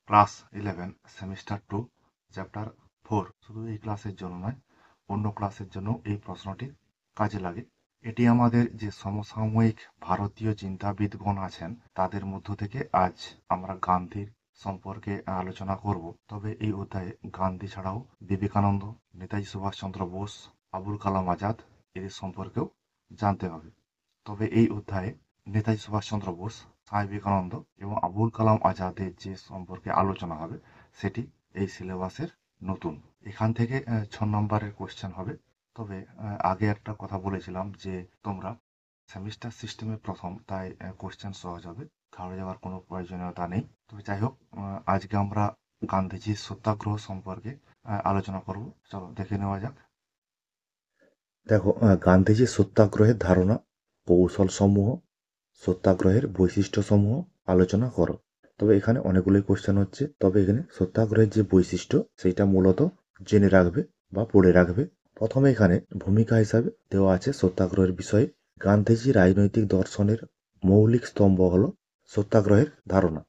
Class 11 semester 2 chapter 4। শুধু এই ক্লাসের জন্য নয়, অন্য ক্লাসের জন্য এই প্রশ্নটি কাজে লাগে। এটি আমাদের যে সমসাময়িক ভারতীয় চিন্তাবিদগণ আছেন তাদের মধ্য থেকে আজ আমরা গান্ধীর সম্পর্কে আলোচনা করব। তবে এই অধ্যায়ে গান্ধী ছাড়াও বিবেকানন্দ, নেতাজি সুভাষচন্দ্র বোস, আবুল কালাম আজাদ এদের সম্পর্কেও জানতে হবে। তবে এই অধ্যায়ে নেতাজি সুভাষচন্দ্র বোস, স্বামী বিবেকানন্দ এবং আবুল কালাম আজাদের যে সম্পর্কে আলোচনা হবে সেটি এই সিলেবাসের নতুন। এখান থেকে 6 নম্বরের কোয়েশ্চেন হবে। তবে আগে একটা কথা বলেছিলাম যে তোমরা সেমিস্টার সিস্টেমে প্রথম, তাই কোয়েশ্চেন সহজ হবে, ঘাবড়ে যাওয়ার কোনো প্রয়োজনীয়তা নেই। তবে যাই হোক, আজকে আমরা গান্ধীজির সত্যাগ্রহ সম্পর্কে আলোচনা করব। চলো দেখে নেওয়া যাক। দেখো, গান্ধীজির সত্যাগ্রহের ধারণা, কৌশলসমূহ, সত্যাগ্রহের বৈশিষ্ট্যসমূহ আলোচনা করো। তবে এখানে অনেকগুলোই কোশ্চেন হচ্ছে, তবে এখানে সত্যাগ্রহের যে বৈশিষ্ট্য সেইটা মূলত জেনে রাখবে বা পড়ে রাখবে। প্রথমে এখানে ভূমিকা হিসাবে দেওয়া আছে সত্যাগ্রহের বিষয়ে। গান্ধীজি রাজনৈতিক দর্শনের মৌলিক স্তম্ভ হল সত্যাগ্রহের ধারণা।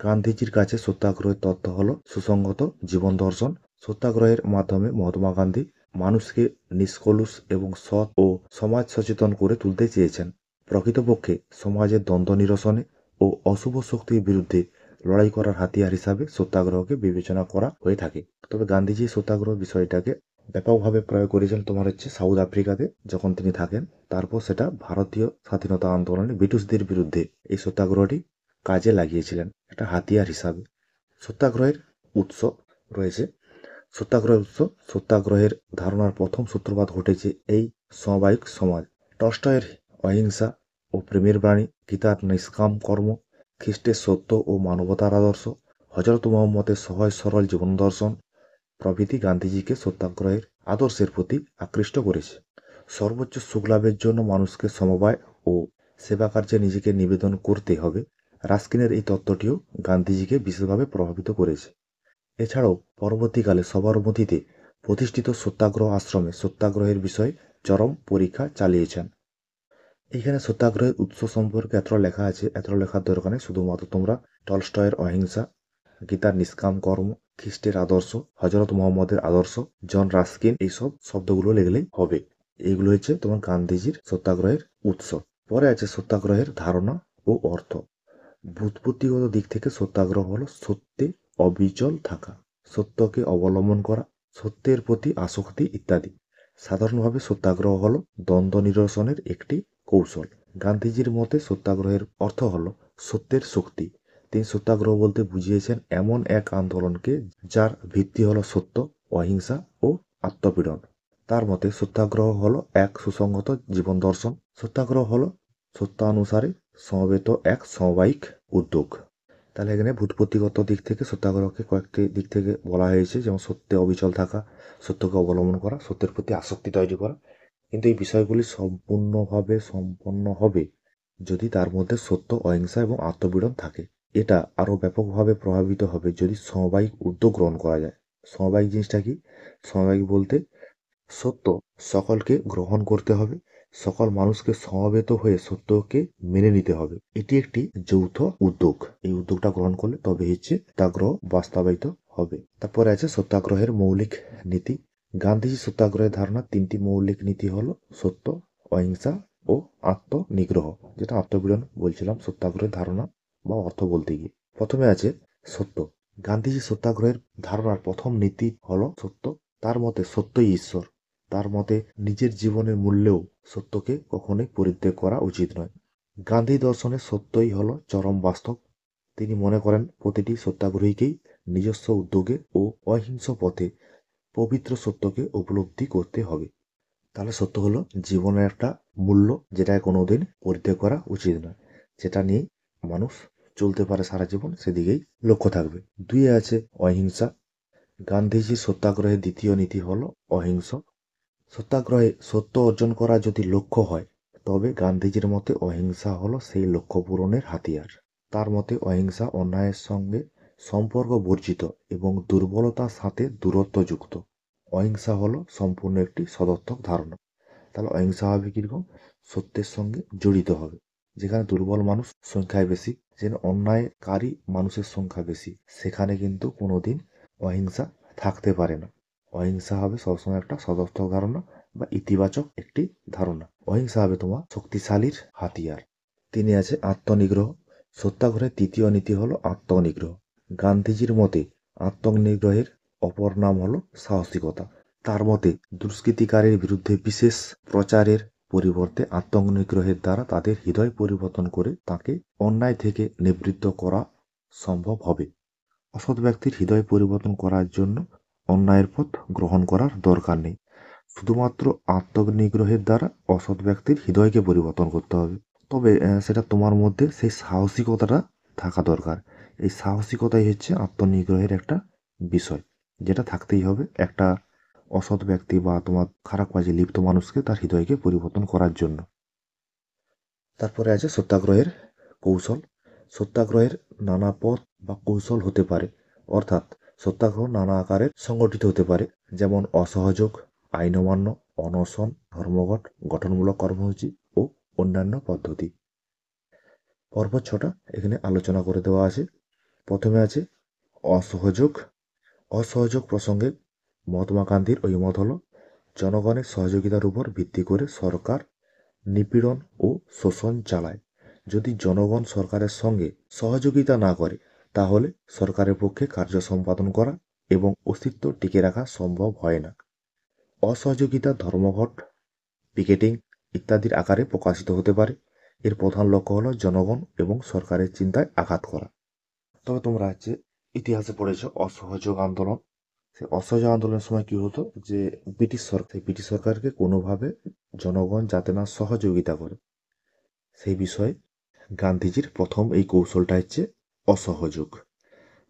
গান্ধীজির কাছে সত্যাগ্রহের তত্ত্ব হল সুসংগত জীবন দর্শন। সত্যাগ্রহের মাধ্যমে মহাত্মা গান্ধী মানুষকে নিষ্কলুষ এবং সৎ ও সমাজ সচেতন করে তুলতে চেয়েছেন। প্রকৃতপক্ষে সমাজের দ্বন্দ্ব নিরসনে ও অশুভ শক্তির বিরুদ্ধে লড়াই করার হাতিয়ার হিসাবে সত্যাগ্রহকে বিবেচনা করা হয়ে থাকে। তবে গান্ধীজি সত্যাগ্রহ বিষয়টাকে ব্যাপকভাবে প্রয়োগ করেছেন তোমার হচ্ছে সাউথ আফ্রিকাতে যখন তিনি থাকেন। তারপর সেটা ভারতীয় স্বাধীনতা আন্দোলনে ব্রিটিশদের বিরুদ্ধে এই সত্যাগ্রহটি কাজে লাগিয়েছিলেন একটা হাতিয়ার হিসাবে। সত্যাগ্রহের উৎস রয়েছে। সত্যাগ্রহের উৎস, সত্যাগ্রহের ধারণার প্রথম সূত্রপাত ঘটেছে এই সমবায়িক সমাজ। টলস্টয়ের অহিংসা ও প্রেমের বাণী, গীতার নিষ্কাম কর্ম, খ্রিস্টের সত্য ও মানবতার আদর্শ, হযরত মুহাম্মদের সহজ সরল জীবন দর্শন প্রভৃতি গান্ধীজিকে সত্যাগ্রহের আদর্শের প্রতি আকৃষ্ট করেছে। সর্বোচ্চ সুখলাভের জন্য মানুষকে সমবায় ও সেবা কার্যে নিজেকে নিবেদন করতে হবে, রাস্কিনের এই তত্ত্বটিও গান্ধীজিকে বিশেষভাবে প্রভাবিত করেছে। এছাড়াও পরবর্তীকালে সবরমতীতে প্রতিষ্ঠিত সত্যাগ্রহ আশ্রমে সত্যাগ্রহের বিষয়ে চরম পরীক্ষা চালিয়েছেন। এইখানে সত্যাগ্রহের উৎস সম্পর্কে এতটা লেখা আছে, এতটা লেখার দরকার নেই। শুধুমাত্র তোমরা টলস্টয়ের অহিংসা, গীতার নিষ্কাম কর্ম, খ্রিস্টের আদর্শ, হযরত মুহাম্মদের আদর্শ, জন রাস্কিন এইসব শব্দগুলো লিখলেই হবে। এইগুলো হচ্ছে তোমার গান্ধীজির সত্যাগ্রহের উৎস। পরে আছে সত্যাগ্রহের ধারণা ও অর্থ। ব্যুৎপত্তিগত দিক থেকে সত্যাগ্রহ হলো সত্যে অবিচল থাকা, সত্যকে অবলম্বন করা, সত্যের প্রতি আসক্তি ইত্যাদি। সাধারণভাবে সত্যাগ্রহ হলো দ্বন্দ্ব নিরসনের একটি কৌশল। গান্ধীজির মতে সত্যাগ্রহের অর্থ হলো সত্যের শক্তি। তিনি সত্যাগ্রহ বলতে বুঝিয়েছেন এমন এক আন্দোলনকে যার ভিত্তি হলো সত্য, অহিংসা ও আত্মপীড়ন। তার মতে সত্যাগ্রহ হলো এক সুসংগত জীবন দর্শন। সত্যাগ্রহ হলো সত্যানুসারে সমবেত এক সমবায়িক উদ্যোগ। তাহলে এখানে ব্যুৎপত্তিগত দিক থেকে সত্যাগ্রহকে কয়েকটি দিক থেকে বলা হয়েছে, যেমন সত্যে অবিচল থাকা, সত্যকে অবলম্বন করা, সত্যের প্রতি আসক্তি তৈরি করা। কিন্তু এই বিষয়গুলি সম্পূর্ণভাবে সম্পন্ন হবে যদি তার মধ্যে সত্য, অহিংসা এবং আত্মপীড়ন থাকে। এটা আরও ব্যাপকভাবে প্রভাবিত হবে যদি সমবায়িক উদ্যোগ গ্রহণ করা যায়। সমবায়িক জিনিসটা কি? সমবায়িক বলতে সত্য সকলকে গ্রহণ করতে হবে, সকল মানুষকে সমবেত হয়ে সত্যকে মেনে নিতে হবে। এটি একটি যৌথ উদ্যোগ। এই উদ্যোগটা গ্রহণ করলে তবে হচ্ছে সত্যাগ্রহ বাস্তবায়িত হবে। তারপরে আছে সত্যাগ্রহের মৌলিক নীতি। গান্ধীজি সত্যাগ্রহের ধারণা তিনটি মৌলিক নীতি হলো সত্য, অহিংসা ও আত্মনিগ্রহ, যেটা আত্মপীড়ন বলছিলাম সত্যাগ্রহের ধারণা বা অর্থ বলতে গিয়ে। প্রথমে আছে সত্য। গান্ধীজি সত্যাগ্রহের ধারণার প্রথম নীতি হলো সত্য। তার মতে সত্যই ঈশ্বর। তার মতে নিজের জীবনের মূল্যেও সত্যকে কখনোই পরিত্যাগ করা উচিত নয়। গান্ধী দর্শনে সত্যই হলো চরম বাস্তব। তিনি মনে করেন প্রতিটি সত্যাগ্রহীকেই নিজস্ব উদ্যোগে ও অহিংস পথে পবিত্র সত্যকে উপলব্ধি করতে হবে। তাহলে সত্য হলো জীবনের একটা মূল্য, যেটাকে কোনোদিন পরিত্যাগ করা উচিত নয়, যেটা নিয়ে মানুষ চলতে পারে সারা জীবন, সেদিকেই লক্ষ্য থাকবে। দুইয়ে আছে অহিংসা। গান্ধীজির সত্যাগ্রহের দ্বিতীয় নীতি হলো অহিংস। সত্যাগ্রহে সত্য অর্জন করা যদি লক্ষ্য হয়, তবে গান্ধীজির মতে অহিংসা হলো সেই লক্ষ্য পূরণের হাতিয়ার। তার মতে অহিংসা অন্যায়ের সঙ্গে সম্পর্ক বর্জিত এবং দুর্বলতার সাথে দূরত্বযুক্ত। অহিংসা হলো সম্পূর্ণ একটি সদর্থক ধারণা। তাহলে অহিংসা হবে কিরকম? সত্যের সঙ্গে জড়িত হবে। যেখানে দুর্বল মানুষ সংখ্যায় বেশি, যেন অন্যায়কারী মানুষের সংখ্যা বেশি, সেখানে কিন্তু কোনোদিন অহিংসা থাকতে পারে না। অহিংসা হবে সবসময় একটা সদর্থক ধারণা বা ইতিবাচক একটি ধারণা। অহিংসা হবে তোমার শক্তিশালীর হাতিয়ার। তিনি আছে আত্মনিগ্রহ। সত্যাগ্রহের তৃতীয় নীতি হলো আত্মনিগ্রহ। গান্ধীজির মতে আত্মনিগ্রহের অপর নাম হলো সাহসিকতা। তার মতে দুষ্কৃতিকারীর বিরুদ্ধে বিশেষ প্রচারের পরিবর্তে আত্মনিগ্রহের দ্বারা তাদের হৃদয় পরিবর্তন করে তাকে অন্যায় থেকে নিবৃত্ত করা সম্ভব হবে। অসৎ ব্যক্তির হৃদয় পরিবর্তন করার জন্য অন্যায়ের পথ গ্রহণ করার দরকার নেই। শুধুমাত্র আত্মনিগ্রহের দ্বারা অসৎ ব্যক্তির হৃদয়কে পরিবর্তন করতে হবে। তবে সেটা তোমার মধ্যে সেই সাহসিকতাটা থাকা দরকার। এই সাহসিকতাই হচ্ছে আত্মনিগ্রহের একটা বিষয়, যেটা থাকতেই হবে একটা অসৎ ব্যক্তি বা তোমার খারাপ কাজে লিপ্ত মানুষকে তার হৃদয়কে পরিবর্তন করার জন্য। তারপরে আছে সত্যাগ্রহের কৌশল। সত্যাগ্রহের নানা পথ বা কৌশল হতে পারে, অর্থাৎ সত্যাগ্রহ নানা আকারের সংগঠিত হতে পারে, যেমন অসহযোগ, আইন অমান্য, অনশন, ধর্মঘট, গঠনমূলক কর্মসূচি ও অন্যান্য পদ্ধতি। পর্ব 6টা এখানে আলোচনা করে দেওয়া আছে। প্রথমে আছে অসহযোগ। অসহযোগ প্রসঙ্গে মহাত্মা গান্ধীর ঐমত হল, জনগণের সহযোগিতার উপর ভিত্তি করে সরকার নিপীড়ন ও শোষণ চালায়। যদি জনগণ সরকারের সঙ্গে সহযোগিতা না করে, তাহলে সরকারের পক্ষে কার্য সম্পাদন করা এবং অস্তিত্ব টিকে রাখা সম্ভব হয় না। অসহযোগিতা ধর্মঘট, পিকেটিং ইত্যাদির আকারে প্রকাশিত হতে পারে। এর প্রধান লক্ষ্য হলো জনগণ এবং সরকারের চিন্তায় আঘাত করা। তবে তোমরা হচ্ছে ইতিহাসে পড়েছো অসহযোগ আন্দোলন। সেই অসহযোগ আন্দোলনের সময় কি হতো, যে ব্রিটিশ সরকারকে কোনোভাবে জনগণ যাতে না সহযোগিতা করে, সেই বিষয়ে গান্ধীজির প্রথম এই কৌশলটা হচ্ছে অসহযোগ।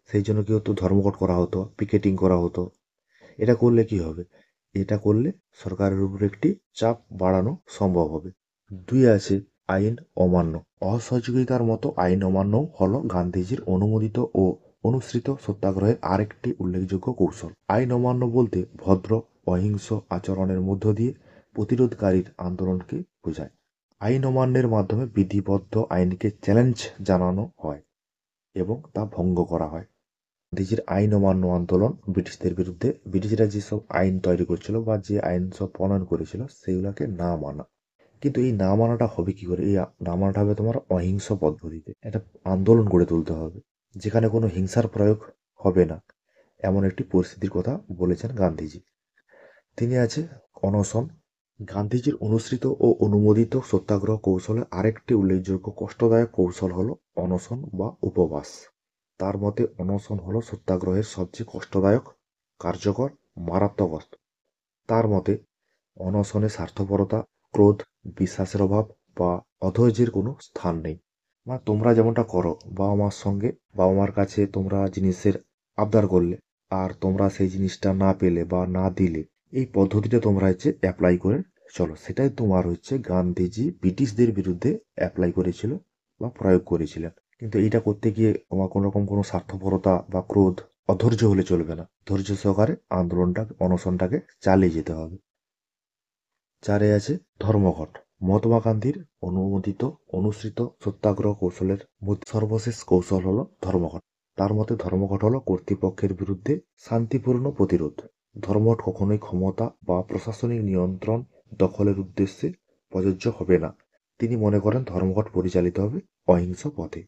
সেই জন্য কি হতো, ধর্মঘট করা হতো, পিকেটিং করা হতো। এটা করলে কি হবে, এটা করলে সরকারের উপর একটি চাপ বাড়ানো সম্ভব হবে। 2 আছে আইন অমান্য। অসহযোগিতার মতো আইন অমান্য হলো গান্ধীজির অনুমোদিত ও অনুসৃত সত্যাগ্রহের আরেকটি উল্লেখযোগ্য কৌশল। আইন অমান্য বলতে ভদ্র অহিংস আচরণের মধ্য দিয়ে প্রতিরোধকারীর আন্দোলনকে বোঝায়। আইন অমান্যের মাধ্যমে বিধিবদ্ধ আইনকে চ্যালেঞ্জ জানানো হয় এবং তা ভঙ্গ করা হয়। গান্ধীজির আইন অমান্য আন্দোলন ব্রিটিশদের বিরুদ্ধে, ব্রিটিশরা যেসব আইন তৈরি করছিল বা যে আইন সব প্রণয়ন করেছিল সেগুলোকে না মানা। কিন্তু এই না মানাটা হবে কি করে, এই না মানাটা হবে তোমার অহিংস পদ্ধতিতে। একটা আন্দোলন গড়ে তুলতে হবে যেখানে কোনো হিংসার প্রয়োগ হবে না, এমন একটি পরিস্থিতির কথা বলেছেন গান্ধীজি। তিনি আছে অনশন। গান্ধীজির অনুসৃত ও অনুমোদিত সত্যাগ্রহ কৌশলের আরেকটি উল্লেখযোগ্য কষ্টদায়ক কৌশল হলো অনশন বা উপবাস। তার মতে অনশন হলো সত্যাগ্রহের সবচেয়ে কষ্টদায়ক, কার্যকর, মারাত্মক অস্ত্র। তার মতে অনশনে স্বার্থপরতা, ক্রোধ, বিশ্বাসের অভাব বা অধৈর্যের কোনো স্থান নেই। মানে তোমরা যেমনটা করো, বাবা মার সঙ্গে, বাবা মার কাছে তোমরা জিনিসের আবদার করলে, আর তোমরা সেই জিনিসটা না পেলে বা না দিলে, এই পদ্ধতিটা তোমরা হচ্ছে অ্যাপ্লাই করে চলো। সেটাই তোমার হচ্ছে গান্ধীজি ব্রিটিশদের বিরুদ্ধে অ্যাপ্লাই করেছিল বা প্রয়োগ করেছিলেন। কিন্তু এইটা করতে গিয়ে তোমার কোনো রকম কোনো স্বার্থপরতা বা ক্রোধ, অধৈর্য হলে চলবে না। ধৈর্য সহকারে আন্দোলনটা, অনশনটাকে চালিয়ে যেতে হবে। 4 আছে ধর্মঘট। মহাত্মা গান্ধীর অনুমোদিত অনুসৃত সত্যাগ্রহ কৌশলের মধ্যে সর্বশেষ কৌশল হলো ধর্মঘট। তার মতে ধর্মঘট হলো কর্তৃপক্ষের বিরুদ্ধে শান্তিপূর্ণ প্রতিরোধ। ধর্মঘট কখনোই ক্ষমতা বা প্রশাসনিক নিয়ন্ত্রণ দখলের উদ্দেশ্যে প্রযোজ্য হবে না। তিনি মনে করেন ধর্মঘট পরিচালিত হবে অহিংস পথে।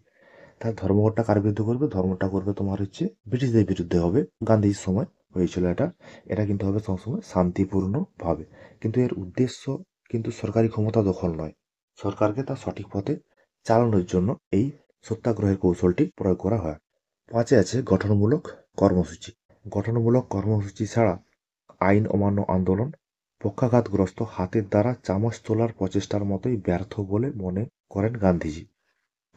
তার ধর্মঘটটা কার বিরুদ্ধে করবে, ধর্মটা করবে তোমার হচ্ছে ব্রিটিশদের বিরুদ্ধে হবে। গান্ধীর সময় হয়েছিল এটা। এটা কিন্তু হবে সবসময় শান্তিপূর্ণ ভাবে, কিন্তু এর উদ্দেশ্য কিন্তু সরকারি ক্ষমতা দখল নয়। সরকারকে তার সঠিক পথে চালানোর জন্য এই সত্যাগ্রহের কৌশলটি প্রয়োগ করা হয়। 5 আছে গঠনমূলক কর্মসূচি। গঠনমূলক কর্মসূচি ছাড়া আইন অমান্য আন্দোলন পক্ষাঘাতগ্রস্ত হাতের দ্বারা চামচ তোলার প্রচেষ্টার মতোই ব্যর্থ বলে মনে করেন গান্ধীজি।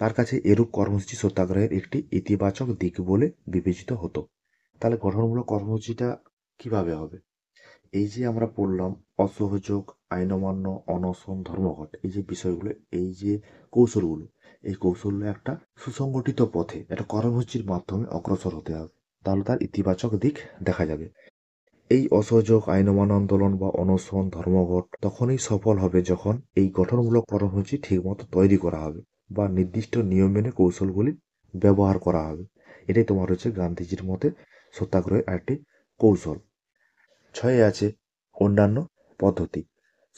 তার কাছে এরূপ কর্মসূচি সত্যাগ্রহের একটি ইতিবাচক দিক বলে বিবেচিত হতো। তাহলে গঠনমূলক কর্মসূচিটা কিভাবে হবে? এই যে আমরা পড়লাম অসহযোগ, আইন অমান্য, অনশন, ধর্মঘট, এই যে বিষয়গুলো, এই যে কৌশলগুলো, এই কৌশলগুলো একটা সুসংগঠিত পথে একটা কর্মসূচির মাধ্যমে অগ্রসর হতে হবে, তাহলে তার ইতিবাচক দিক দেখা যাবে। এই অসহযোগ, আইন অমান্য আন্দোলন বা অনশন, ধর্মঘট তখনই সফল হবে যখন এই গঠনমূলক কর্মসূচি ঠিকমতো তৈরি করা হবে, বা নির্দিষ্ট নিয়ম মেনে কৌশলগুলি ব্যবহার করা হবে। এটাই তোমার হচ্ছে গান্ধীজির মতে সত্যাগ্রহের আরেকটি কৌশল। 6 আছে অন্যান্য পদ্ধতি।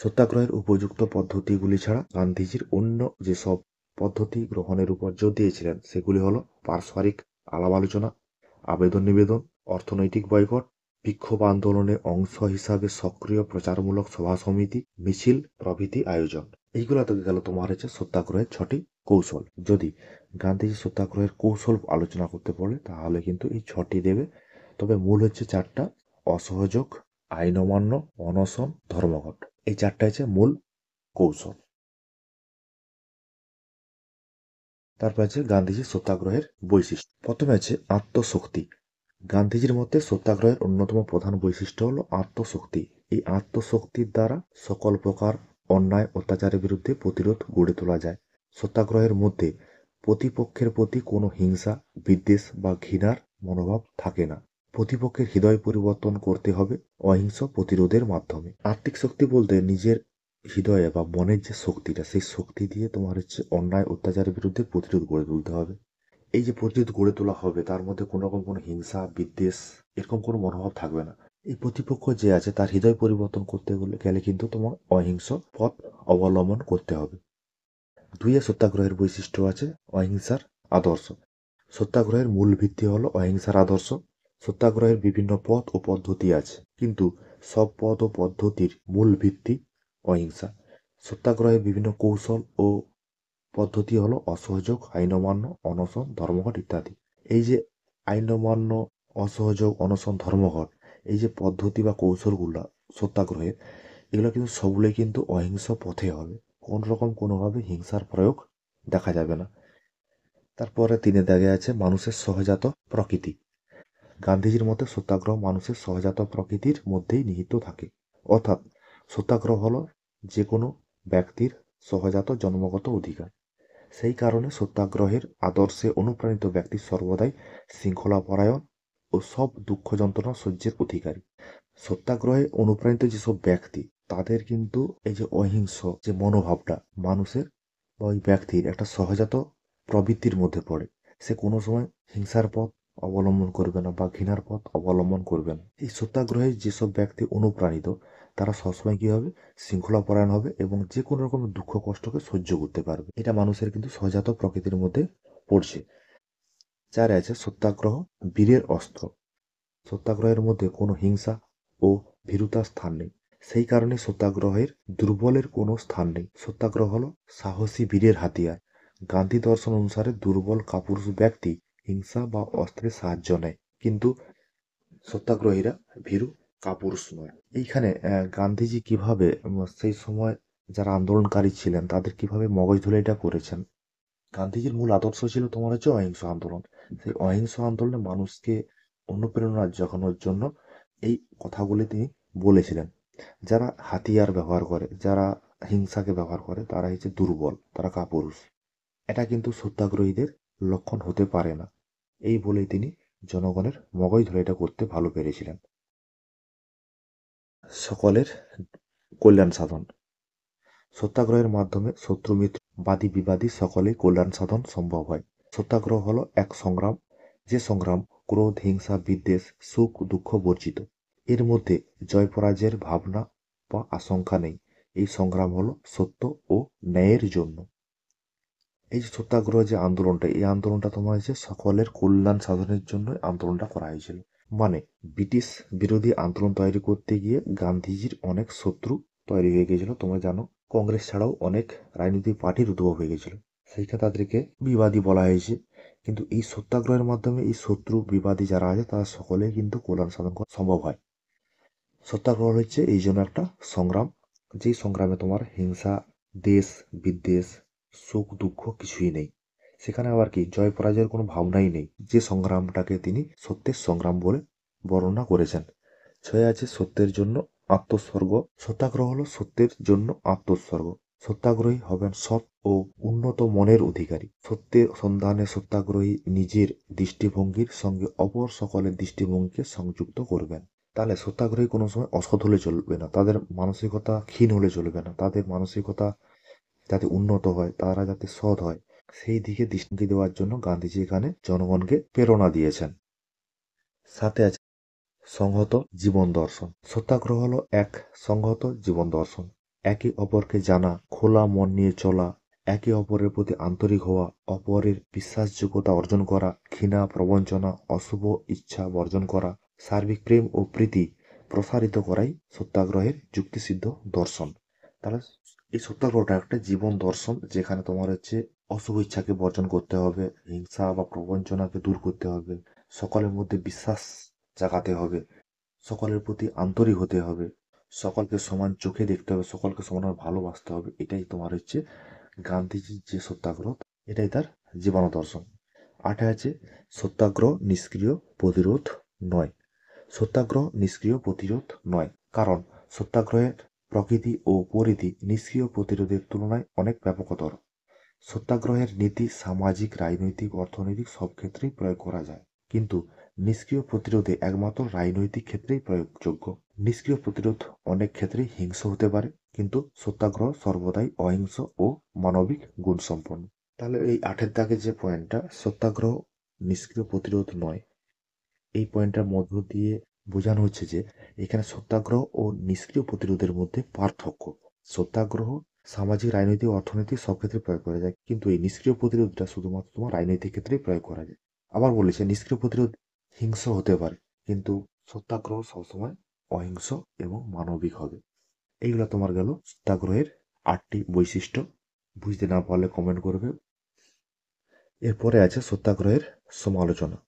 সত্যাগ্রহের উপযুক্ত পদ্ধতিগুলি ছাড়া গান্ধীজির অন্য যেসব পদ্ধতি গ্রহণের উপর জোর দিয়েছিলেন সেগুলি হলো পারস্পরিক আলাপ আলোচনা, আবেদন নিবেদন, অর্থনৈতিক বয়কট, বিক্ষোভ আন্দোলনের অংশ হিসাবে সক্রিয় প্রচারমূলক সভা সমিতি, মিছিল প্রভৃতি আয়োজন। এইগুলো তো গেল তোমার হচ্ছে সত্যাগ্রহের 6টি কৌশল। যদি গান্ধীজি সত্যাগ্রহের কৌশল আলোচনা করতে বলে তাহলে কিন্তু এই 6টি দেবে, তবে মূল হচ্ছে 4টা: অসহযোগ, আইন অমান্য, অনশন, ধর্মঘট। এই 4টা হচ্ছে মূল কৌশল। তারপর আছে গান্ধীজির সত্যাগ্রহের বৈশিষ্ট্য। প্রথমে আছে আত্মশক্তি। গান্ধীজির মতে সত্যাগ্রহের অন্যতম প্রধান বৈশিষ্ট্য হলো আত্মশক্তি। এই আত্মশক্তির দ্বারা সকল প্রকার অন্যায় অত্যাচারের বিরুদ্ধে প্রতিরোধ গড়ে তোলা যায়। সত্যাগ্রহের মধ্যে প্রতিপক্ষের প্রতি কোনো হিংসা, বিদ্বেষ বা ঘৃণার মনোভাব থাকে না। প্রতিপক্ষের হৃদয় পরিবর্তন করতে হবে অহিংস প্রতিরোধের মাধ্যমে। আত্মিক শক্তি বলতে নিজের হৃদয়ে বা মনের যে শক্তিটা, সেই শক্তি দিয়ে তোমার হচ্ছে অন্যায় অত্যাচারের বিরুদ্ধে প্রতিরোধ গড়ে তুলতে হবে। এই যে প্রতিরোধ গড়ে তোলা হবে তার মধ্যে কোনো রকম কোনো হিংসা, বিদ্বেষ এরকম কোনো মনোভাব থাকবে না। এই প্রতিপক্ষ যে আছে তার হৃদয় পরিবর্তন করতে গেলে কিন্তু তোমার অহিংস পথ অবলম্বন করতে হবে। 2 সত্যাগ্রহের বৈশিষ্ট্য আছে অহিংসার আদর্শ। সত্যাগ্রহের মূল ভিত্তি হলো অহিংসার আদর্শ। সত্যাগ্রহের বিভিন্ন পথ ও পদ্ধতি আছে, কিন্তু সব পথ ও পদ্ধতির মূল ভিত্তি অহিংসা। সত্যাগ্রহের বিভিন্ন কৌশল ও পদ্ধতি হলো অসহযোগ, আইন অমান্য, অনশন, ধর্মঘট ইত্যাদি। এই যে আইন অমান্য, অসহযোগ, অনশন, ধর্মঘট, এই যে পদ্ধতি বা কৌশলগুলো সত্যাগ্রহের, এগুলো কিন্তু সবগুলোই কিন্তু অহিংস পথে হবে। কোন রকম কোনোভাবে হিংসার প্রয়োগ দেখা যাবে না। তারপরে 3 দাগে আছে মানুষের সহজাত প্রকৃতি। গান্ধীজির মতে সত্যাগ্রহ মানুষের সহজাত প্রকৃতির মধ্যেই নিহিত থাকে। অর্থাৎ সত্যাগ্রহ হলো যে কোনো ব্যক্তির সহজাত জন্মগত অধিকার। সেই কারণে সত্যাগ্রহের আদর্শে অনুপ্রাণিত ব্যক্তি সর্বদাই শৃঙ্খলাপরায়ণ ও সব দুঃখ যন্ত্রণা সহ্যের অধিকারী। সত্যাগ্রহে অনুপ্রাণিত যেসব ব্যক্তি তাদের কিন্তু এই যে অহিংস যে মনোভাবটা মানুষের বা ওই ব্যক্তির একটা সহজাত প্রবৃত্তির মধ্যে পড়ে। সে কোনো সময় হিংসার পথ অবলম্বন করবে না বা ঘৃণার পথ অবলম্বন করবে না। এই সত্যাগ্রহে যেসব ব্যক্তি অনুপ্রাণিত তারা সবসময় কি হবে, শৃঙ্খলাপরায়ণ হবে এবং যে কোনো রকম দুঃখ কষ্টকে সহ্য করতে পারবে। এটা মানুষের কিন্তু সহজাত প্রকৃতির মধ্যে পড়ছে। 4 আছে সত্যাগ্রহ বীরের অস্ত্র। সত্যাগ্রহের মধ্যে কোনো হিংসা ও ভীরুতার স্থান নেই। সেই কারণে সত্যাগ্রহের দুর্বলের কোনো স্থান নেই। সত্যাগ্রহ হলো সাহসী বীরের হাতিয়ার। গান্ধী দর্শন অনুসারে দুর্বল কাপুরুষ ব্যক্তি হিংসা বা অস্ত্রের সাহায্য নেয়, কিন্তু সত্যাগ্রহীরা ভীরু কাপুরুষ নয়। এইখানে গান্ধীজি কিভাবে সেই সময় যারা আন্দোলনকারী ছিলেন তাদের কিভাবে মগজ ধরে এটা করেছেন। গান্ধীজির মূল আদর্শ ছিল তোমার হচ্ছে অহিংস আন্দোলন। সেই অহিংস আন্দোলনে মানুষকে অনুপ্রেরণা জাগানোর জন্য এই কথাগুলি তিনি বলেছিলেন। যারা হাতিয়ার ব্যবহার করে, যারা হিংসাকে ব্যবহার করে, তারা হচ্ছে দুর্বল, তারা কাপুরুষ। এটা কিন্তু সত্যাগ্রহীদের লক্ষণ হতে পারে না। এই বলেই তিনি জনগণের মগজ ধরে এটা করতে ভালো পেরেছিলেন। সকলের কল্যাণ সাধন। সত্যাগ্রহের মাধ্যমে শত্রু মিত্র, বাদী বিবাদী সকলেই কল্যাণ সাধন সম্ভব হয়। সত্যাগ্রহ হলো এক সংগ্রাম, যে সংগ্রাম ক্রোধ, হিংসা, বিদ্বেষ, সুখ দুঃখ বর্জিত। এর মধ্যে জয় পরাজয়ের ভাবনা বা আশঙ্কা নেই। এই সংগ্রাম হলো সত্য ও ন্যায়ের জন্য। এই যে সত্যাগ্রহ যে আন্দোলনটা, এই আন্দোলনটা তোমার হচ্ছে সকলের কল্যাণ সাধনের জন্য আন্দোলনটা করা হয়েছিল। মানে ব্রিটিশ বিরোধী আন্দোলন তৈরি করতে গিয়ে গান্ধীজির অনেক শত্রু তৈরি হয়ে গিয়েছিল। তোমরা জানো কংগ্রেস ছাড়াও অনেক রাজনৈতিক পার্টির উদ্ভব হয়ে গেছিল, সেইখানে তাদেরকে বিবাদী বলা হয়েছে। কিন্তু এই সত্যাগ্রহের মাধ্যমে এই শত্রু বিবাদী যারা আছে তারা সকলেই কিন্তু কল্যাণ সাধন করা সম্ভব হয়। সত্যাগ্রহ হচ্ছে এই জন্য একটা সংগ্রাম, যেই সংগ্রামে তোমার হিংসা, দেশ বিদ্বেষ, সুখ দুঃখ কিছুই নেই। সেখানে আবার কি জয় পরাজয়ের কোনো ভাবনাই নেই। যে সংগ্রামটাকে তিনি সত্যের সংগ্রাম বলে বর্ণনা করেছেন। 6 আছে সত্যের জন্য আত্মোৎসর্গ। সত্যাগ্রহ হলো সত্যের জন্য আত্মোৎসর্গ। সত্যাগ্রহী হবেন সৎ ও উন্নত মনের অধিকারী। সত্যের সন্ধানে সত্যাগ্রহী নিজের দৃষ্টিভঙ্গির সঙ্গে অপর সকলের দৃষ্টিভঙ্গিকে সংযুক্ত করবেন। তাহলে সত্যাগ্রহী কোনো সময় অসৎ হলে চলবে না, তাদের মানসিকতা ক্ষীণ হলে চলবে না, তাদের মানসিকতা যাতে উন্নত হয়, তারা যাতে সৎ হয়। সেই দিকে দৃষ্টি দেওয়ার জন্য গান্ধীজি এখানে জনগণকে প্রেরণা দিয়েছেন। সাথে আছে সংহত জীবন দর্শন। সত্যাগ্রহ হলো এক সংহত জীবন দর্শন। একে অপরকে জানা, খোলা মন নিয়ে চলা, একে অপরের প্রতি আন্তরিক হওয়া, অপরের বিশ্বাসযোগ্যতা অর্জন করা, ঘৃণা, প্রবঞ্চনা, অশুভ ইচ্ছা বর্জন করা, সার্বিক প্রেম ও প্রীতি প্রসারিত করাই সত্যাগ্রহের যুক্তিসিদ্ধ দর্শন। তাহলে এই সত্যাগ্রহটা একটা জীবন দর্শন, যেখানে তোমার হচ্ছে অশুভ ইচ্ছাকে বর্জন করতে হবে, হিংসা বা প্রবঞ্চনাকে দূর করতে হবে, সকলের মধ্যে বিশ্বাস জাগাতে হবে, সকলের প্রতি আন্তরিক হতে হবে, সকলকে সমান চোখে দেখতে হবে, সকলকে সমানভাবে ভালোবাসতে হবে। এটাই তোমার হচ্ছে গান্ধীজির যে সত্যাগ্রহ, এটাই তার জীবন দর্শন। আটে আছে সত্যাগ্রহ নিষ্ক্রিয় প্রতিরোধ নয়। সত্যাগ্রহ নিষ্ক্রিয় প্রতিরোধ নয়, কারণ সত্যাগ্রহের প্রকৃতি ও পরিধি নিষ্ক্রিয় প্রতিরোধের তুলনায় অনেক ব্যাপকতর। সত্যাগ্রহের নীতি সামাজিক, রাজনৈতিক, অর্থনৈতিক সব ক্ষেত্রেই প্রয়োগ করা যায়, কিন্তু নিষ্ক্রিয় প্রতিরোধে একমাত্র রাজনৈতিক ক্ষেত্রেই প্রয়োগযোগ্য। নিষ্ক্রিয় প্রতিরোধ অনেক ক্ষেত্রেই হিংস্র হতে পারে, কিন্তু সত্যাগ্রহ সর্বদাই অহিংস ও মানবিক গুণসম্পন্ন। তাহলে এই 8 দাগে যে পয়েন্টটা, সত্যাগ্রহ নিষ্ক্রিয় প্রতিরোধ নয়, এই পয়েন্টটার মধ্য দিয়ে বোঝানো হচ্ছে যে এখানে সত্যাগ্রহ ও নিষ্ক্রিয় প্রতিরোধের মধ্যে পার্থক্য। সত্যাগ্রহ সামাজিক, রাজনৈতিক, অর্থনৈতিক সব ক্ষেত্রে প্রয়োগ করা যায়, কিন্তু এই নিষ্ক্রিয় প্রতিরোধটা শুধুমাত্র তোমার রাজনৈতিক ক্ষেত্রেই প্রয়োগ করা যায়। আবার বলেছে নিষ্ক্রিয় প্রতিরোধ হিংস্র হতে পারে, কিন্তু সত্যাগ্রহ সবসময় অহিংস এবং মানবিক হবে। এইগুলো তোমার গেল সত্যাগ্রহের 8টি বৈশিষ্ট্য। বুঝতে না পারলে কমেন্ট করবে। এরপরে আছে সত্যাগ্রহের সমালোচনা।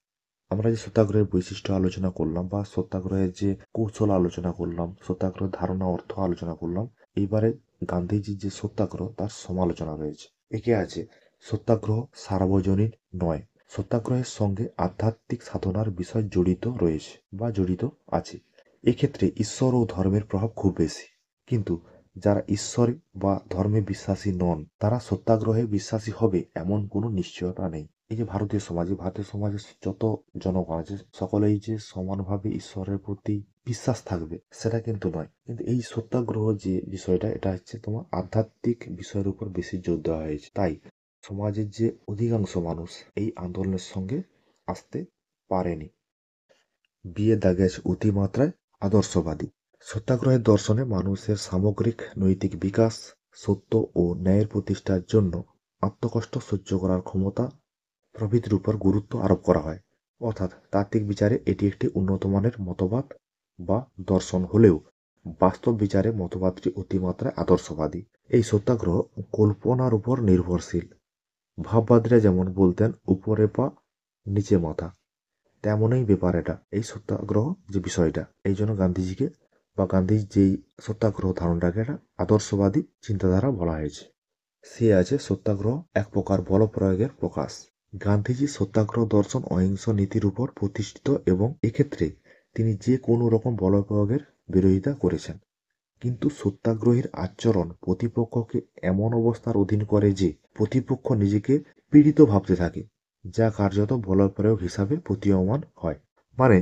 আমরা যে সত্যাগ্রহের বৈশিষ্ট্য আলোচনা করলাম, বা সত্যাগ্রহের যে কৌশল আলোচনা করলাম, সত্যাগ্রহের ধারণা অর্থ আলোচনা করলাম, এইবারে গান্ধীজির যে সত্যাগ্রহ তার সমালোচনা রয়েছে। একে আছে সত্যাগ্রহ সার্বজনীন নয়। সত্যাগ্রহের সঙ্গে আধ্যাত্মিক সাধনার বিষয় জড়িত রয়েছে বা জড়িত আছে। এক্ষেত্রে ঈশ্বর ও ধর্মের প্রভাব খুব বেশি, কিন্তু যারা ঈশ্বর বা ধর্মে বিশ্বাসী নন তারা সত্যাগ্রহে বিশ্বাসী হবে এমন কোনো নিশ্চয়তা নেই। এই যে ভারতীয় সমাজে যত জনগণ আছে সকলেই যে সমানভাবে ঈশ্বরের প্রতি বিশ্বাস থাকবে সেটা কিন্তু নয়। কিন্তু এই সত্যাগ্রহ যে বিষয়টা, এটা হচ্ছে তোমার আধ্যাত্মিক বিষয়ের উপর বেশি জোর দেওয়া হয়েছে। তাই সমাজের যে অধিকাংশ মানুষ এই আন্দোলনের সঙ্গে আসতে পারেনি। বিয়ে দাগে আছে অতিমাত্রায় আদর্শবাদী। সত্যাগ্রহের দর্শনে মানুষের সামগ্রিক নৈতিক বিকাশ, সত্য ও ন্যায়ের প্রতিষ্ঠার জন্য আত্মকষ্ট সহ্য করার ক্ষমতা প্রভৃতির উপর গুরুত্ব আরোপ করা হয়। অর্থাৎ তাত্ত্বিক বিচারে এটি একটি উন্নত মানের মতবাদ বা দর্শন হলেও বাস্তব বিচারে মতবাদটি অতিমাত্রায় আদর্শবাদী। এই সত্যাগ্রহ কল্পনার উপর নির্ভরশীল। ভাববাদীরা যেমন বলতেন উপরে পা নিচে মাথা, তেমনই ব্যাপার এটা এই সত্যাগ্রহ যে বিষয়টা। এই জন্য গান্ধীজিকে বা গান্ধীর যেই সত্যাগ্রহ ধারণাটাকে একটা আদর্শবাদী চিন্তাধারা বলা হয়েছে। সে আছে সত্যাগ্রহ এক প্রকার বল প্রয়োগের প্রকাশ। গান্ধীজি সত্যাগ্রহ দর্শন অহিংস নীতির উপর প্রতিষ্ঠিত এবং এক্ষেত্রে তিনি যে কোনো রকম বল প্রয়োগের বিরোধিতা করেছেন। কিন্তু সত্যাগ্রহীর আচরণ প্রতিপক্ষকে এমন অবস্থার অধীন করে যে প্রতিপক্ষ নিজেকে পীড়িত ভাবতে থাকে, যা কার্যত বলপ্রয়োগ হিসাবে প্রতীয়মান হয়। মানে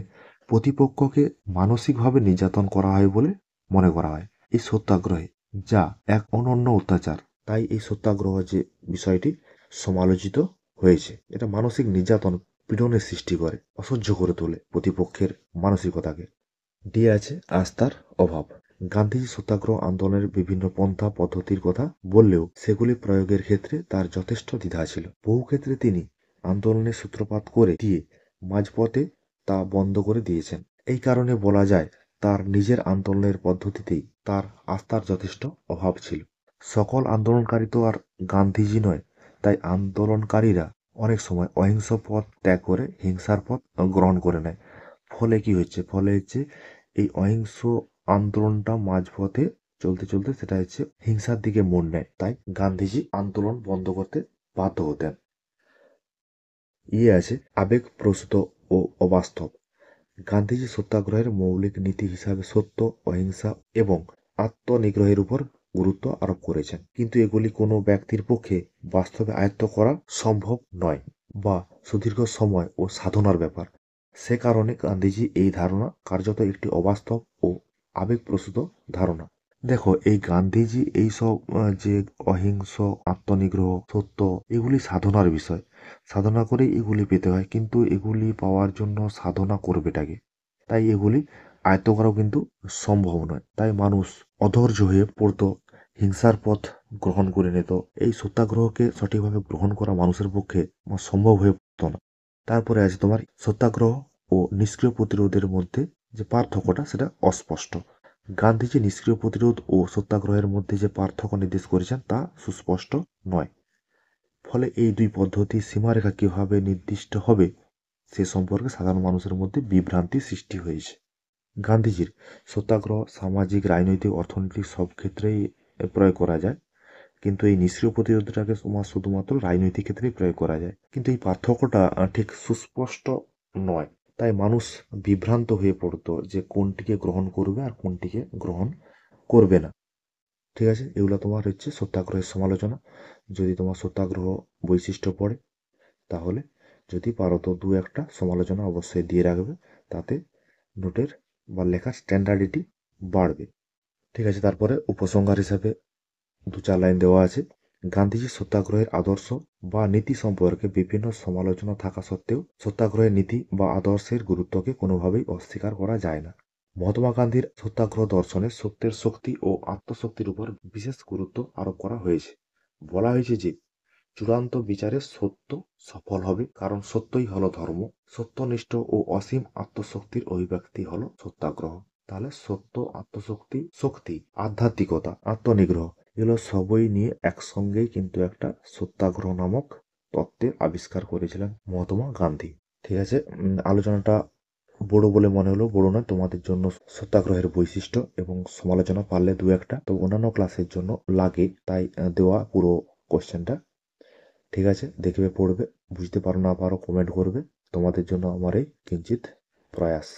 প্রতিপক্ষকে মানসিকভাবে নির্যাতন করা হয় বলে মনে করা হয় এই সত্যাগ্রহে, যা এক অনন্য অত্যাচার। তাই এই সত্যাগ্রহ যে বিষয়টি সমালোচিত হয়েছে, এটা মানসিক নির্যাতন, পীড়নের সৃষ্টি করে, অসহ্য করে তোলে প্রতিপক্ষের মানসিকতাকে। দিয়ে আছে আস্থার অভাব। গান্ধীজি সত্যাগ্রহ আন্দোলনের বিভিন্ন পন্থা পদ্ধতির কথা বললেও সেগুলি প্রয়োগের ক্ষেত্রে তার যথেষ্ট দ্বিধা ছিল। বহু ক্ষেত্রে তিনি আন্দোলনের সূত্রপাত করে দিয়ে মাঝপথে তা বন্ধ করে দিয়েছেন। এই কারণে বলা যায় তার নিজের আন্দোলনের পদ্ধতিতেই তার আস্থার যথেষ্ট অভাব ছিল। সকল আন্দোলনকারী তো আর গান্ধীজি নয়, তাই আন্দোলনকারীরা অনেক সময় অহিংস পথ ত্যাগ করে হিংসার পথ গ্রহণ করে নেয়। ফলে কি হচ্ছে, এই অহিংস আন্দোলনটা মাঝপথে চলতে চলতে সেটা হচ্ছে হিংসার দিকে মোড় নেয়। তাই গান্ধীজি আন্দোলন বন্ধ করতে বাধ্য হতেন। আছে আবেগ প্রসূত ও অবাস্তব। গান্ধীজি সত্যাগ্রহের মৌলিক নীতি হিসাবে সত্য, অহিংসা এবং আত্মনিগ্রহের উপর গুরুত্ব আরোপ করেছেন, কিন্তু এগুলি কোনো ব্যক্তির পক্ষে বাস্তবে আয়ত্ত করা সম্ভব নয় বা সুদীর্ঘ সময় ও সাধনার ব্যাপার। সে কারণে গান্ধীজি এই ধারণা কার্যত একটি অবাস্তব ও আবেগপ্রসূত ধারণা। দেখো, এই গান্ধীজি এইসব যে অহিংস, আত্মনিগ্রহ, সত্য, এগুলি সাধনার বিষয়। সাধনা করে এগুলি পেতে হয়, কিন্তু এগুলি পাওয়ার জন্য সাধনা করবেটাকে। তাই এগুলি আয়ত্ত করাও কিন্তু সম্ভব নয়। তাই মানুষ অধৈর্য হয়ে পড়তো, হিংসার পথ গ্রহণ করে নিত। এই সত্যাগ্রহকে সঠিকভাবে গ্রহণ করা মানুষের পক্ষে সম্ভব হয়ে পড়তো না। তারপরে আছে তোমার সত্যাগ্রহ ও নিষ্ক্রিয় প্রতিরোধের মধ্যে যে পার্থক্যটা, সেটা অস্পষ্ট। গান্ধীজি নিষ্ক্রিয় প্রতিরোধ ও সত্যাগ্রহের মধ্যে যে পার্থক্য নির্দেশ করেছেন তা সুস্পষ্ট নয়। ফলে এই দুই পদ্ধতির সীমারেখা কিভাবে নির্দিষ্ট হবে সে সম্পর্কে সাধারণ মানুষের মধ্যে বিভ্রান্তি সৃষ্টি হয়েছে। গান্ধীজির সত্যাগ্রহ সামাজিক, রাজনৈতিক, অর্থনৈতিক সব ক্ষেত্রেই প্রয়োগ করা যায়, কিন্তু এই নিষ্ক্রিয় প্রতিরোধটাকে শুধুমাত্র রাজনৈতিক ক্ষেত্রেই প্রয়োগ করা যায়। কিন্তু এই পার্থক্যটা ঠিক সুস্পষ্ট নয়। তাই মানুষ বিভ্রান্ত হয়ে পড়তো যে কোনটিকে গ্রহণ করবে আর কোনটিকে গ্রহণ করবে না। ঠিক আছে, এগুলো তোমার হচ্ছে সত্যাগ্রহের সমালোচনা। যদি তোমার সত্যাগ্রহ বৈশিষ্ট্য পড়ে, তাহলে যদি পারো তো দু একটা সমালোচনা অবশ্যই দিয়ে রাখবে, তাতে নোটের বা লেখার স্ট্যান্ডার্ডিটি বাড়বে। ঠিক আছে, তারপরে উপসংহার হিসাবে দু চার লাইন দেওয়া আছে। গান্ধীজির সত্যাগ্রহের আদর্শ বা নীতি সম্পর্কে বিভিন্ন সমালোচনা থাকা সত্ত্বেও সত্যাগ্রহের নীতি বা আদর্শের গুরুত্বকে কোনোভাবেই অস্বীকার করা যায় না। মহাত্মা গান্ধীর সত্যাগ্রহ দর্শনে সত্যের শক্তি ও আত্মশক্তির উপর বিশেষ গুরুত্ব আরোপ করা হয়েছে। বলা হয়েছে যে চূড়ান্ত বিচারে সত্য সফল হবে, কারণ সত্যই হলো ধর্ম। সত্যনিষ্ঠ ও অসীম আত্মশক্তির অভিব্যক্তি হলো সত্যাগ্রহ। তাহলে সত্য, আত্মশক্তি, শক্তি, আধ্যাত্মিকতা, আত্মনিগ্রহ, এগুলো সবই নিয়ে একসঙ্গেই কিন্তু একটা সত্যাগ্রহ নামক তত্ত্বের আবিষ্কার করেছিলেন মহাত্মা গান্ধী। ঠিক আছে, আলোচনাটা বড় বলে মনে হলো, বড় নয়। তোমাদের জন্য সত্যাগ্রহের বৈশিষ্ট্য এবং সমালোচনা পারলে দু একটা, তো অন্যান্য ক্লাসের জন্য লাগে, তাই দেওয়া পুরো কোশ্চেনটা। ঠিক আছে, দেখবে, পড়বে, বুঝতে পারো না পারো কমেন্ট করবে। তোমাদের জন্য আমার এই কিঞ্চিত প্রয়াস।